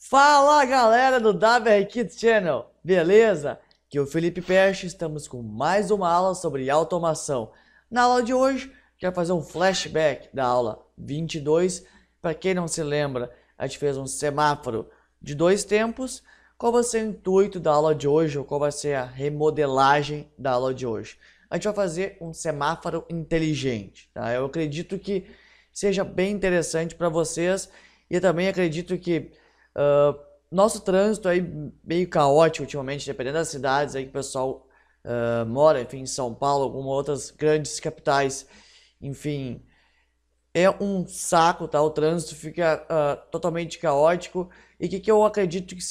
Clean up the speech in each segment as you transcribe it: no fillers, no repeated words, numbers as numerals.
Fala galera do WR Kids Channel, beleza? Aqui é o Felipe Peixe, estamos com mais uma aula sobre automação. Na aula de hoje, quero fazer um flashback da aula 22. Para quem não se lembra, a gente fez um semáforo de 2 tempos. Qual vai ser o intuito da aula de hoje, ou qual vai ser a remodelagem da aula de hoje? A gente vai fazer um semáforo inteligente, tá? Eu acredito que seja bem interessante para vocês e eu também acredito que nosso trânsito aí meio caótico ultimamente, dependendo das cidades aí que o pessoal mora, enfim, em São Paulo, algumas outras grandes capitais, enfim, é um saco, tá? O trânsito fica totalmente caótico e que eu acredito que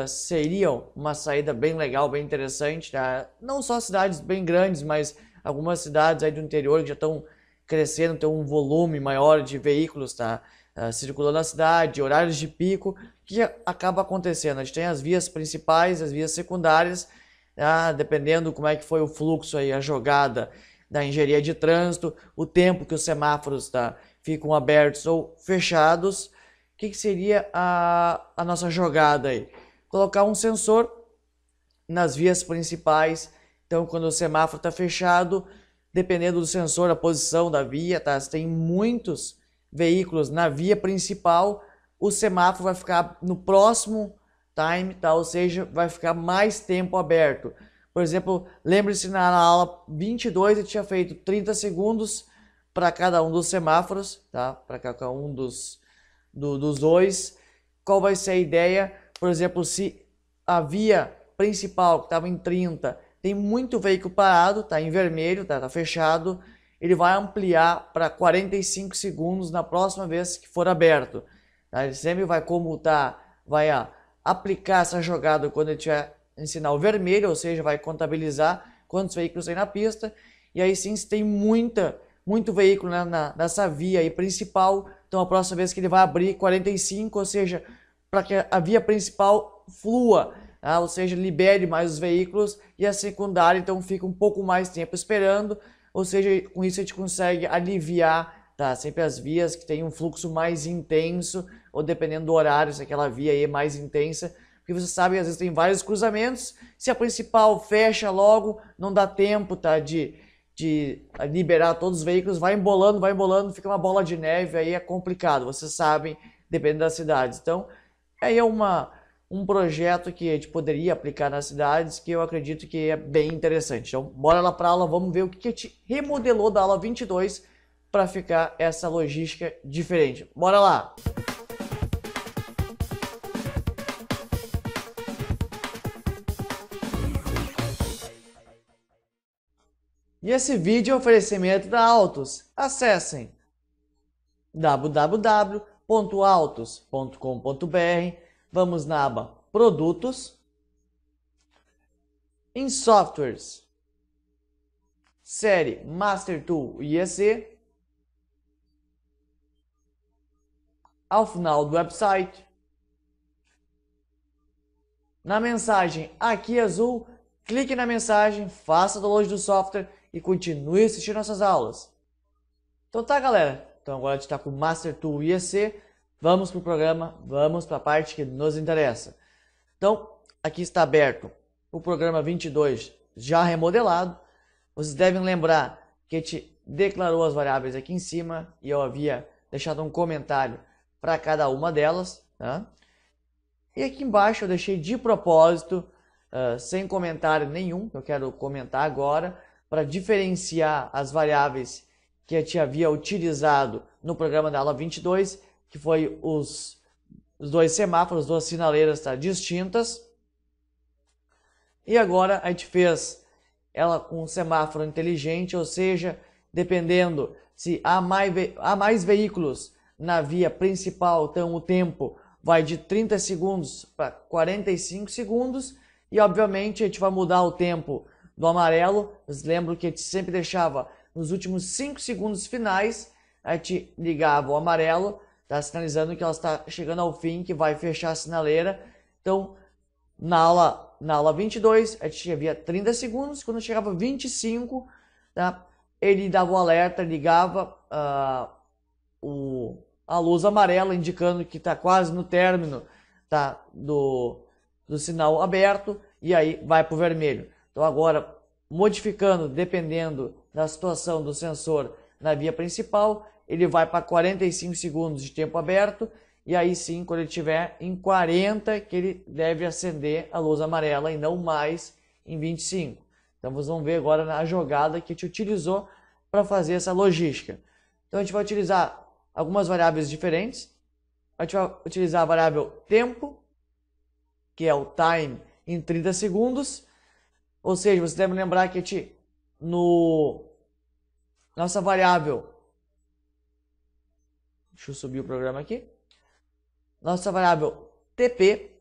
seria uma saída bem legal, bem interessante, tá? Não só cidades bem grandes, mas algumas cidades aí do interior que já estão crescendo, tem um volume maior de veículos, tá? Circulando na cidade, horários de pico, que acaba acontecendo? A gente tem as vias principais, as vias secundárias, dependendo como é que foi o fluxo aí, a jogada da engenharia de trânsito, o tempo que os semáforos ficam abertos ou fechados. O que seria a nossa jogada aí? Colocar um sensor nas vias principais. Então, quando o semáforo está fechado, dependendo do sensor, a posição da via, tá? Se tem muitos veículos na via principal, o semáforo vai ficar no próximo time, tá? Ou seja, vai ficar mais tempo aberto. Por exemplo, lembre-se na aula 22 eu tinha feito 30 segundos para cada um dos semáforos, tá? Para cada um dos dois. Qual vai ser a ideia? Por exemplo, se a via principal que estava em 30 tem muito veículo parado, tá em vermelho, tá fechado, ele vai ampliar para 45 segundos na próxima vez que for aberto. Tá? Ele sempre vai comutar, vai aplicar essa jogada quando ele tiver em sinal vermelho, ou seja, vai contabilizar quantos veículos tem na pista. E aí sim, se tem muito veículo nessa via aí principal, então a próxima vez que ele vai abrir 45, ou seja, para que a via principal flua, tá? Ou seja, libere mais os veículos, e a secundária então fica um pouco mais tempo esperando. Ou seja, com isso a gente consegue aliviar, tá? Sempre as vias que tem um fluxo mais intenso, ou dependendo do horário, se aquela via aí é mais intensa, porque você sabe, às vezes tem vários cruzamentos, se a principal fecha logo, não dá tempo, tá? De liberar todos os veículos, vai embolando, fica uma bola de neve, aí é complicado, vocês sabem, dependendo das cidades. Então, aí é um projeto que a gente poderia aplicar nas cidades, que eu acredito que é bem interessante. Então, bora lá para a aula, vamos ver o que a gente remodelou da aula 22 para ficar essa logística diferente. Bora lá! E esse vídeo é um oferecimento da Autos. Acessem www.autos.com.br, vamos na aba Produtos, em Softwares, série Master Tool IEC, ao final do website, na mensagem aqui azul, clique na mensagem, faça o download do software e continue assistindo nossas aulas. Então tá, galera, então agora a gente está com o Master Tool IEC, vamos para o programa, vamos para a parte que nos interessa. Então, aqui está aberto o programa 22 já remodelado. Vocês devem lembrar que a gente declarou as variáveis aqui em cima e eu havia deixado um comentário para cada uma delas, tá? E aqui embaixo eu deixei de propósito, sem comentário nenhum, que eu quero comentar agora, para diferenciar as variáveis que a gente havia utilizado no programa da aula 22, que foi os dois semáforos, duas sinaleiras distintas. E agora a gente fez ela com um semáforo inteligente, ou seja, dependendo se há mais veículos na via principal, então o tempo vai de 30 segundos para 45 segundos. E obviamente a gente vai mudar o tempo do amarelo. Vocês lembram que a gente sempre deixava nos últimos 5 segundos finais, a gente ligava o amarelo, tá sinalizando que ela está chegando ao fim, que vai fechar a sinaleira. Então, na aula 22, a gente havia 30 segundos, quando chegava 25, tá, ele dava o alerta, ligava a luz amarela, indicando que está quase no término tá, do sinal aberto e aí vai para o vermelho. Então agora, modificando, dependendo da situação do sensor na via principal, ele vai para 45 segundos de tempo aberto e aí sim, quando ele estiver em 40, que ele deve acender a luz amarela e não mais em 25. Então vocês vão ver agora na jogada que a gente utilizou para fazer essa logística. Então a gente vai utilizar algumas variáveis diferentes. A gente vai utilizar a variável tempo, que é o time em 30 segundos. Ou seja, você deve lembrar que a gente, nossa variável, deixa eu subir o programa aqui. Nossa variável TP,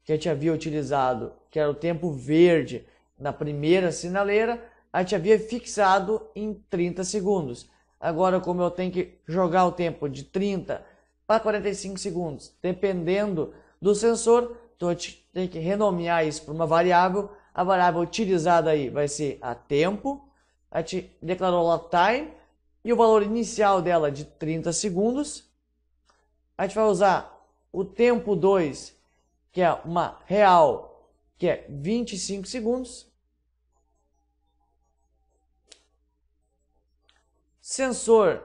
que a gente havia utilizado, que era o tempo verde na primeira sinaleira, a gente havia fixado em 30 segundos. Agora, como eu tenho que jogar o tempo de 30 para 45 segundos, dependendo do sensor, então a gente tem que renomear isso para uma variável. A variável utilizada aí vai ser a tempo, a gente declarou lá time, e o valor inicial dela de 30 segundos. A gente vai usar o tempo 2, que é uma real, que é 25 segundos. Sensor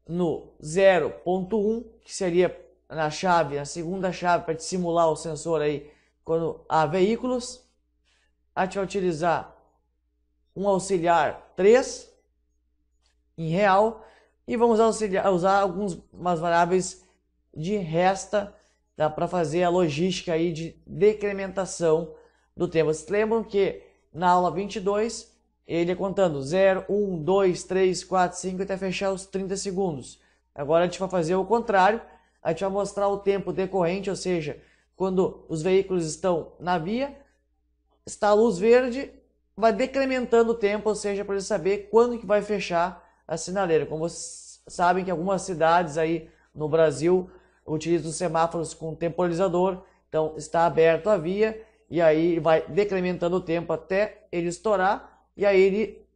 no 0.1, que seria na chave, a segunda chave para simular o sensor aí quando há veículos. A gente vai utilizar um auxiliar 3 em real e vamos usar algumas variáveis de resta, tá, para fazer a logística aí de decrementação do tempo. Vocês lembram que na aula 22 ele é contando 0, 1, 2, 3, 4, 5 até fechar os 30 segundos. Agora a gente vai fazer o contrário, a gente vai mostrar o tempo decorrente, ou seja, quando os veículos estão na via, está a luz verde, vai decrementando o tempo, ou seja, para ele saber quando que vai fechar a sinaleira. Como vocês sabem que algumas cidades aí no Brasil utilizam os semáforos com temporalizador, então está aberto a via e aí vai decrementando o tempo até ele estourar e aí ele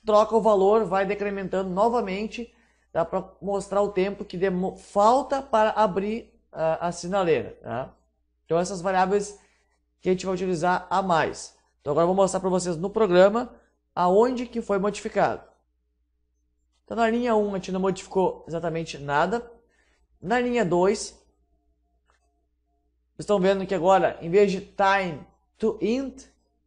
troca o valor, vai decrementando novamente, dá para mostrar o tempo que falta para abrir a sinaleira. Tá? Então essas variáveis que a gente vai utilizar a mais. Então agora eu vou mostrar para vocês no programa aonde que foi modificado. Então na linha 1 a gente não modificou exatamente nada. Na linha 2, vocês estão vendo que agora, em vez de time to int,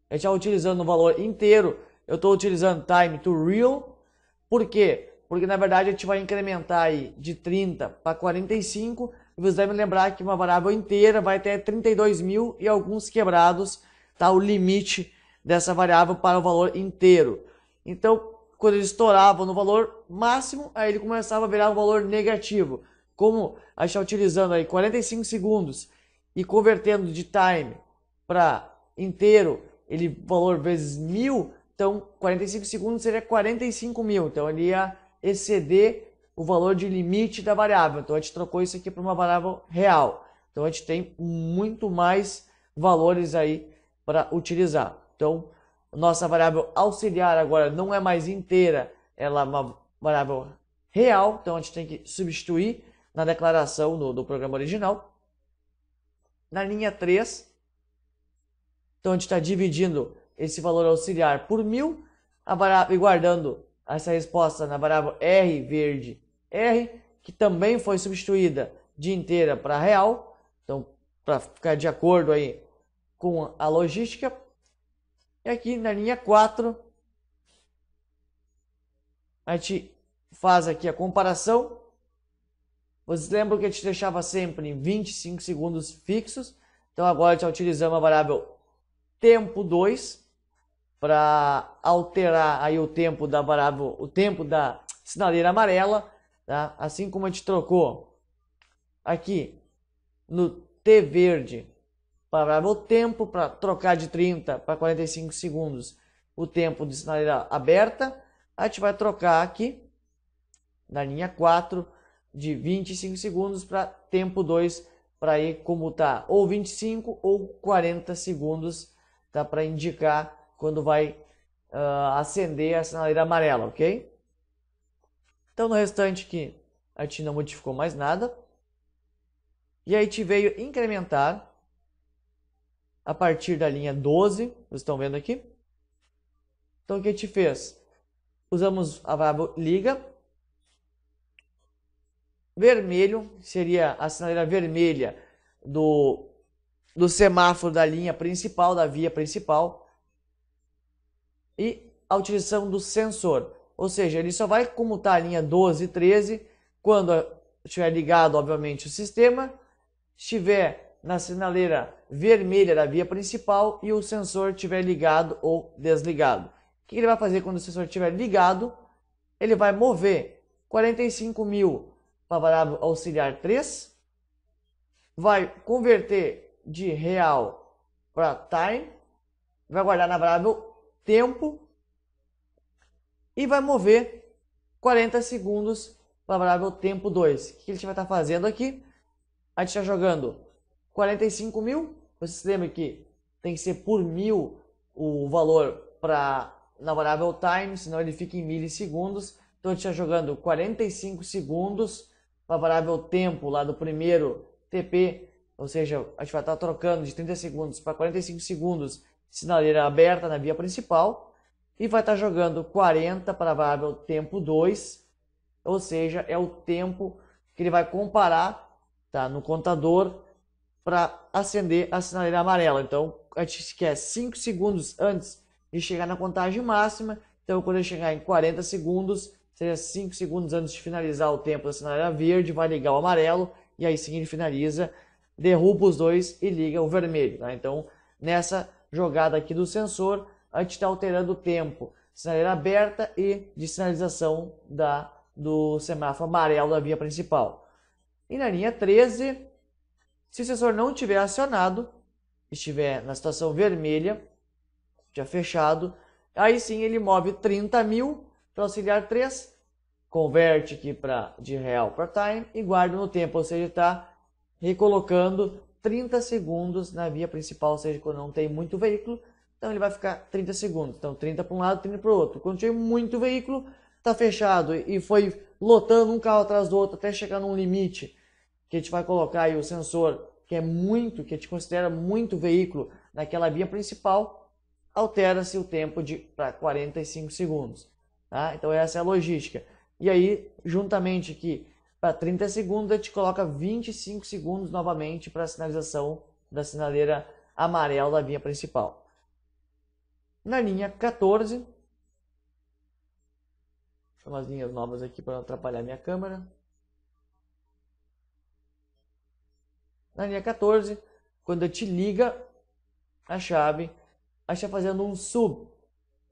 a gente está utilizando o valor inteiro, eu estou utilizando time to real. Por quê? Porque na verdade a gente vai incrementar aí de 30 para 45, e vocês devem lembrar que uma variável inteira vai ter 32.000 e alguns quebrados, tá? O limite dessa variável para o valor inteiro. Então, quando ele estourava no valor máximo, aí ele começava a virar um valor negativo. Como a gente está utilizando aí 45 segundos e convertendo de time para inteiro, ele valor vezes 1000, então 45 segundos seria 45.000. Então ele ia exceder o valor de limite da variável. Então a gente trocou isso aqui para uma variável real. Então a gente tem muito mais valores aí para utilizar. Então nossa variável auxiliar agora não é mais inteira, ela é uma variável real. Então a gente tem que substituir na declaração do programa original. Na linha 3, então a gente está dividindo esse valor auxiliar por 1000 e guardando essa resposta na variável R verde R, que também foi substituída de inteira para real, então para ficar de acordo aí com a logística. E aqui na linha 4 a gente faz aqui a comparação. Vocês lembram que a gente deixava sempre em 25 segundos fixos, então agora a gente está utilizando a variável tempo 2 para alterar aí o tempo da variável, o tempo da sinaleira amarela, tá? Assim como a gente trocou aqui no T verde para a variável tempo, para trocar de 30 para 45 segundos o tempo de sinaleira aberta, a gente vai trocar aqui na linha 4 de 25 segundos para tempo 2 para ir comutar ou 25 ou 40 segundos, tá? Para indicar quando vai acender a sinaleira amarela, ok? Então no restante aqui a gente não modificou mais nada. E aí a gente veio incrementar a partir da linha 12, vocês estão vendo aqui. Então o que a gente fez? Usamos a variável liga. Vermelho seria a sinaleira vermelha do semáforo da linha principal, da via principal. E a utilização do sensor. Ou seja, ele só vai comutar a linha 12 e 13 quando estiver ligado, obviamente, o sistema, estiver na sinaleira vermelha da via principal e o sensor estiver ligado ou desligado. O que ele vai fazer quando o sensor estiver ligado? Ele vai mover 45.000 para a variável auxiliar 3, vai converter de real para time, vai guardar na variável tempo e vai mover 40 segundos para a variável tempo 2. O que a gente vai estar fazendo aqui? A gente está jogando 45.000. Você se lembra que tem que ser por 1000 o valor na variável time, senão ele fica em milissegundos. Então a gente está jogando 45 segundos para a variável tempo lá do primeiro TP, ou seja, a gente vai estar trocando de 30 segundos para 45 segundos, sinaleira aberta na via principal, e vai estar jogando 40 para a variável tempo 2, ou seja, é o tempo que ele vai comparar, tá, no contador para acender a sinaleira amarela. Então a gente quer 5 segundos antes de chegar na contagem máxima, então quando ele chegar em 40 segundos, seria 5 segundos antes de finalizar o tempo da sinaleira verde, vai ligar o amarelo, e aí sim ele finaliza, derruba os dois e liga o vermelho. Tá? Então, nessa jogada aqui do sensor, a gente está alterando o tempo, sinaleira aberta e de sinalização do semáforo amarelo da via principal. E na linha 13, se o sensor não estiver acionado, estiver na situação vermelha, já fechado, aí sim ele move 30.000 para auxiliar 3, converte aqui de real para time e guarda no tempo, ou seja, está recolocando 30 segundos na via principal, ou seja, quando não tem muito veículo, então ele vai ficar 30 segundos. Então 30 para um lado, 30 para o outro. Quando tem muito veículo, está fechado e foi lotando um carro atrás do outro até chegar num limite que a gente vai colocar aí o sensor, que a gente considera muito veículo naquela via principal, altera-se o tempo para 45 segundos. Tá? Então essa é a logística. E aí, juntamente aqui, para 30 segundos, a gente coloca 25 segundos novamente para a sinalização da sinaleira amarela da via principal. Na linha 14, umas linhas novas aqui para não atrapalhar minha câmera. Na linha 14, quando a gente liga a chave, a gente está fazendo um sub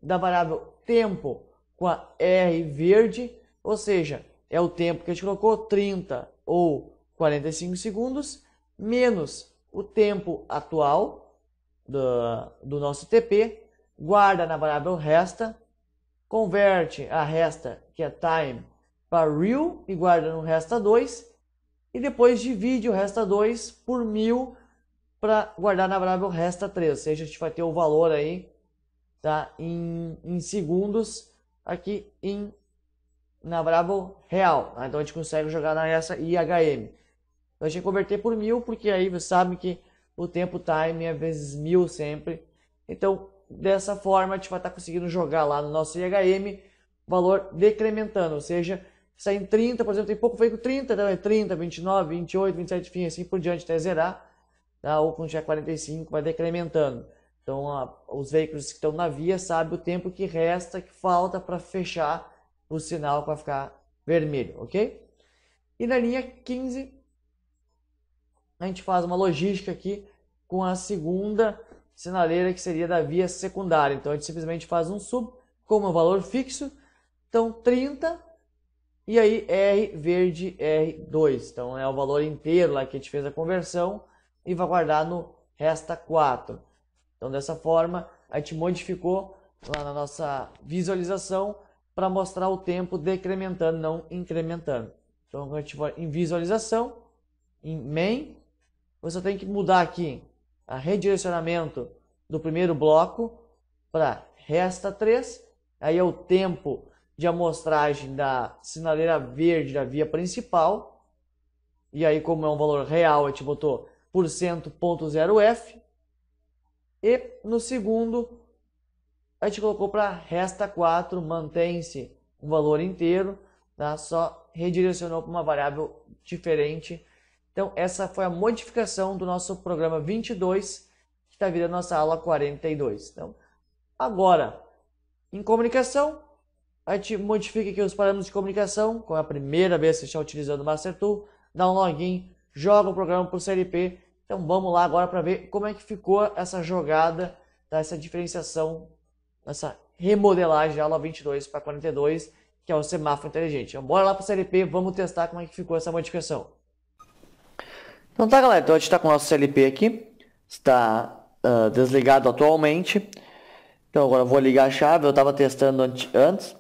da variável tempo com a R verde, ou seja, é o tempo que a gente colocou, 30 ou 45 segundos, menos o tempo atual do nosso TP, guarda na variável resta, converte a resta, que é time, para real e guarda no resta 2, e depois divide o resta 2 por 1000 para guardar na variável resta 3, ou seja, a gente vai ter o valor aí, tá, em segundos aqui na variável real, tá? Então a gente consegue jogar nessa IHM. Então a gente vai converter por 1000, porque aí você sabe que o tempo time é vezes 1000 sempre. Então dessa forma a gente vai estar conseguindo jogar lá no nosso IHM valor decrementando, ou seja, sai em 30, por exemplo, tem pouco veículo 30, então é 30, 29, 28, 27, enfim, assim por diante até zerar, tá? Ou quando tiver 45 vai decrementando. Então os veículos que estão na via sabem o tempo que resta, que falta para fechar o sinal para ficar vermelho, ok? E na linha 15, a gente faz uma logística aqui com a segunda sinaleira, que seria da via secundária. Então a gente simplesmente faz um sub como um valor fixo, então 30, e aí R verde R2, então é o valor inteiro lá que a gente fez a conversão e vai guardar no resta 4. Então dessa forma a gente modificou lá na nossa visualização para mostrar o tempo decrementando, não incrementando. Então quando a gente for em visualização, em main, você tem que mudar aqui a redirecionamento do primeiro bloco para resta 3, aí é o tempo de amostragem da sinaleira verde da via principal, E aí, como é um valor real, a gente botou %.0f. E no segundo, a gente colocou para resta 4, mantém-se um valor inteiro, tá? Só redirecionou para uma variável diferente. Então, essa foi a modificação do nosso programa 22, que está virando nossa aula 42. Então, agora, em comunicação, a gente modifica aqui os parâmetros de comunicação, como é a primeira vez que você está utilizando o Master Tool, dá um login, joga o programa para o CLP. Então vamos lá agora para ver como é que ficou essa jogada, tá? Essa diferenciação, essa remodelagem da aula 22 para 42, que é o semáforo inteligente. Então bora lá para o CLP, vamos testar como é que ficou essa modificação. Então tá, galera, então a gente está com o nosso CLP aqui, está desligado atualmente. Então agora eu vou ligar a chave, eu estava testando antes.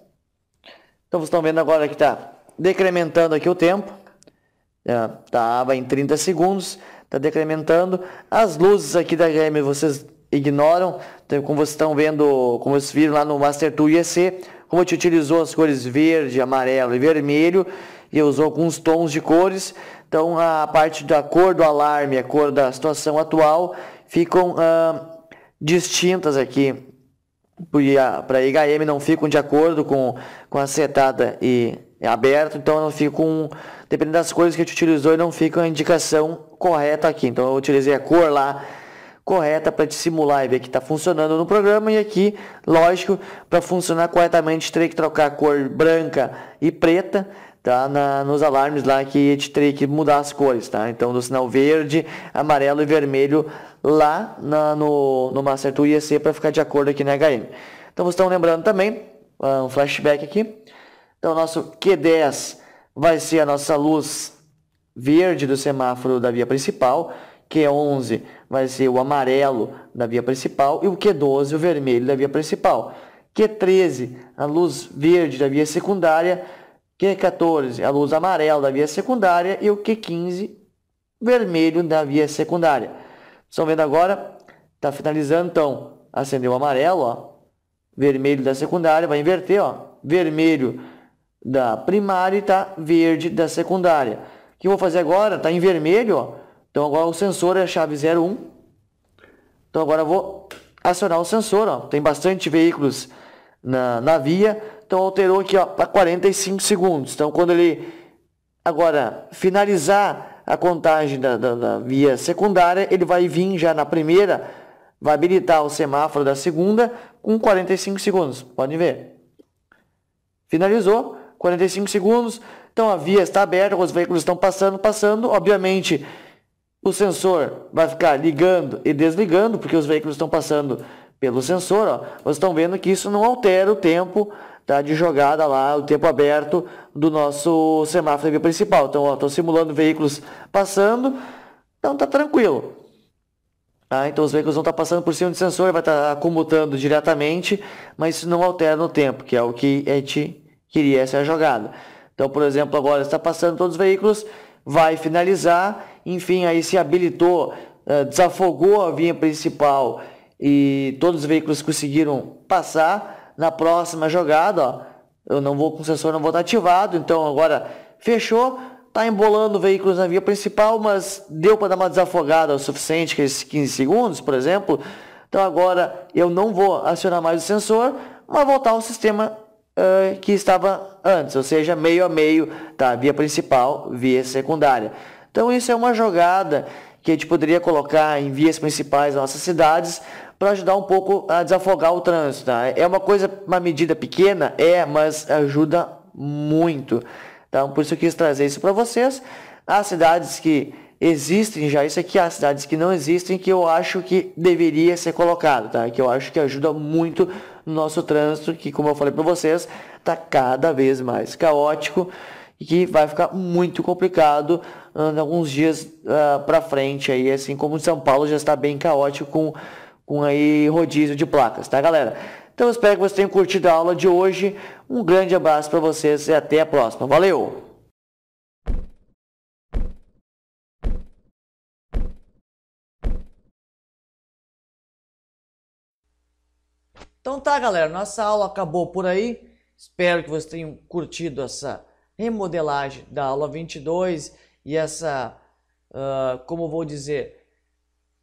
Então vocês estão vendo agora que está decrementando aqui o tempo. Estava em 30 segundos, está decrementando. As luzes aqui da HM vocês ignoram. Então, como vocês estão vendo, como vocês viram lá no Master Tool IEC, como a gente utilizou as cores verde, amarelo e vermelho, e usou alguns tons de cores. Então a parte da cor do alarme, a cor da situação atual, ficam distintas aqui. Para a IHM não ficam de acordo com a setada e aberto, então não ficam, dependendo das cores que a gente utilizou, não fica a indicação correta aqui. Então eu utilizei a cor lá correta para te simular e ver que está funcionando no programa, e aqui, lógico, para funcionar corretamente teria que trocar a cor branca e preta, tá? Nos alarmes lá que a gente teria que mudar as cores, tá? Então do sinal verde, amarelo e vermelho lá no Master Tool IEC para ficar de acordo aqui na HM. Então vocês estão lembrando também, um flashback aqui. Então nosso Q10 vai ser a nossa luz verde do semáforo da via principal, Q11 vai ser o amarelo da via principal e o Q12 o vermelho da via principal. Q13 a luz verde da via secundária, Q14 a luz amarela da via secundária e o Q15 vermelho da via secundária. Estão vendo agora? Está finalizando, então, acendeu o amarelo, ó, vermelho da secundária, vai inverter, ó, vermelho da primária e tá verde da secundária. O que eu vou fazer agora? Está em vermelho, ó, então agora o sensor é a chave 01. Então agora eu vou acionar o sensor, ó, tem bastante veículos na via, então alterou aqui, ó, para 45 segundos. Então quando ele agora finalizar a contagem da via secundária, ele vai vir já na primeira, vai habilitar o semáforo da segunda com 45 segundos. Podem ver. Finalizou, 45 segundos. Então a via está aberta, os veículos estão passando. Obviamente, o sensor vai ficar ligando e desligando, porque os veículos estão passando pelo sensor. Ó. Vocês estão vendo que isso não altera o tempo, tá, de jogada lá, o tempo aberto do nosso semáforo da via principal. Então, estou simulando veículos passando, então tá tranquilo. Tá? Então, os veículos vão estar passando por cima do sensor, vai estar comutando diretamente, mas isso não altera no tempo, que é o que a gente queria essa jogada. Então, por exemplo, agora está passando todos os veículos, vai finalizar, enfim, aí se habilitou, desafogou a via principal e todos os veículos conseguiram passar. Na próxima jogada, ó, eu não vou com o sensor, não vou estar ativado, então agora fechou, está embolando veículos na via principal, mas deu para dar uma desafogada o suficiente, que esses 15 segundos, por exemplo. Então agora eu não vou acionar mais o sensor, mas voltar ao sistema que estava antes, ou seja, meio a meio, tá? Via principal, via secundária. Então isso é uma jogada que a gente poderia colocar em vias principais das nossas cidades para ajudar um pouco a desafogar o trânsito. Tá? É uma medida pequena, mas ajuda muito. Então, por isso eu quis trazer isso para vocês. Há cidades que existem já isso aqui, há cidades que não existem, que eu acho que deveria ser colocado, tá? Que eu acho que ajuda muito no nosso trânsito, que, como eu falei para vocês, está cada vez mais caótico e que vai ficar muito complicado em alguns dias para frente, aí, assim como em São Paulo já está bem caótico com aí rodízio de placas, tá, galera? Então eu espero que vocês tenham curtido a aula de hoje. Um grande abraço para vocês e até a próxima. Valeu! Então tá, galera, nossa aula acabou por aí. Espero que vocês tenham curtido essa remodelagem da aula 22 e essa, como vou dizer,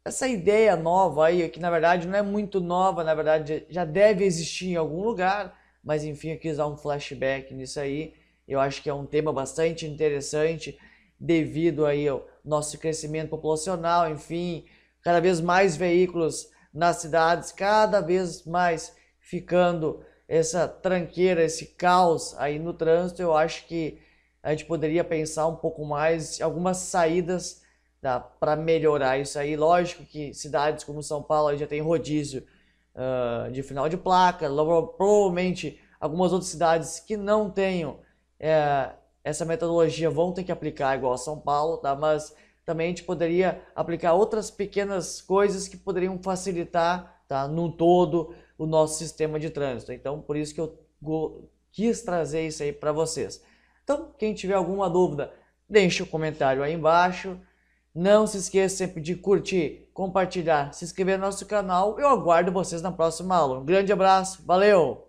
essa ideia nova aí, que na verdade não é muito nova, na verdade já deve existir em algum lugar, mas enfim, eu quis dar um flashback nisso aí. Eu acho que é um tema bastante interessante devido aí ao nosso crescimento populacional, enfim, cada vez mais veículos nas cidades, cada vez mais ficando essa tranqueira, esse caos aí no trânsito. Eu acho que a gente poderia pensar um pouco mais em algumas saídas, tá, para melhorar isso aí. Lógico que cidades como São Paulo aí já tem rodízio de final de placa, provavelmente algumas outras cidades que não tenham essa metodologia vão ter que aplicar igual a São Paulo, tá? Mas também a gente poderia aplicar outras pequenas coisas que poderiam facilitar, tá, no todo o nosso sistema de trânsito. Então, por isso que eu quis trazer isso aí para vocês. Então, quem tiver alguma dúvida, deixe o comentário aí embaixo. Não se esqueça sempre de curtir, compartilhar, se inscrever no nosso canal. Eu aguardo vocês na próxima aula. Um grande abraço, valeu!